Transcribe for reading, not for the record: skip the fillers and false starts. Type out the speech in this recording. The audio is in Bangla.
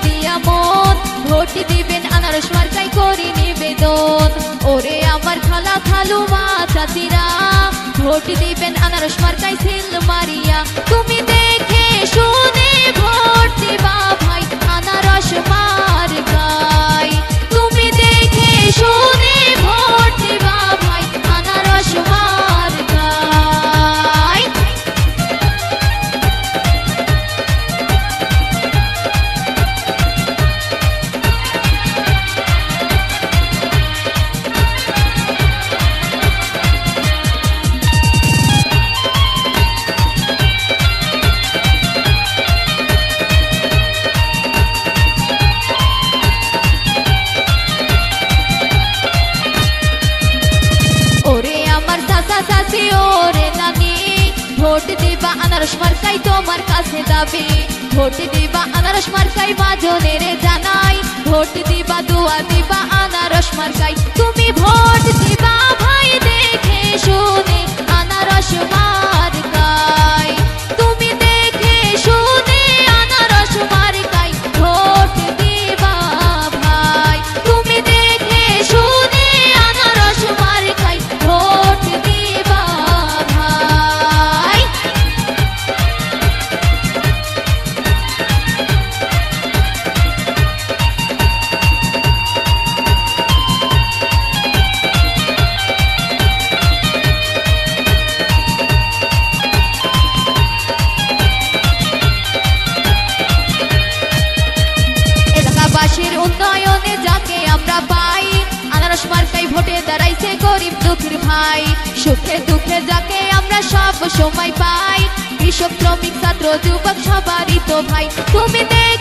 দিয়া মন, ভোট দিবেন আনারস মার্কায় করি নিবেদন। ওরে আমার খালা খালু মা চাচিরা, ভোট দিবেন আনারস মার্কায় সিল মারিয়া। তুমি দেখে শুনে ভোট দিবা ভাই আনারস মার্কায়, তুমি দেখে শুনে ভোট দিবা ভাই আনারস মার্কায়। ওরে আমার চাচা চাচি ওরে নানি, ভোট দিবা আনারস মার্কায় তোমার কাছে দাবি। ভোট দিবা আনারস মার্কায় মাজনের জানাই, ভোট দিবা দোয়া দিবা আনারস মার্কায়। তুমি ভোট দিবা ভাই দেখে শুনে আনারস মার্কায়, তুমি দেখে শুনে আনারস মার্কায় ভোট দিবা ভাই, তুমি দেখে শুনে আনারস মার্কায় ভোট দিবা ভাই। এলাকাবাসীর উন্নয়নে যাকে আমরা পাই, আনারস মার্কায় ভোটে দাঁড়াইছে গরিব দুঃখীর ভাই। সুখে দুঃখে যাকে আমরা সব সময় পাই, কৃষক শ্রমিক ছাত্র যুবক সবারই তো ভাই। তুমি দেখ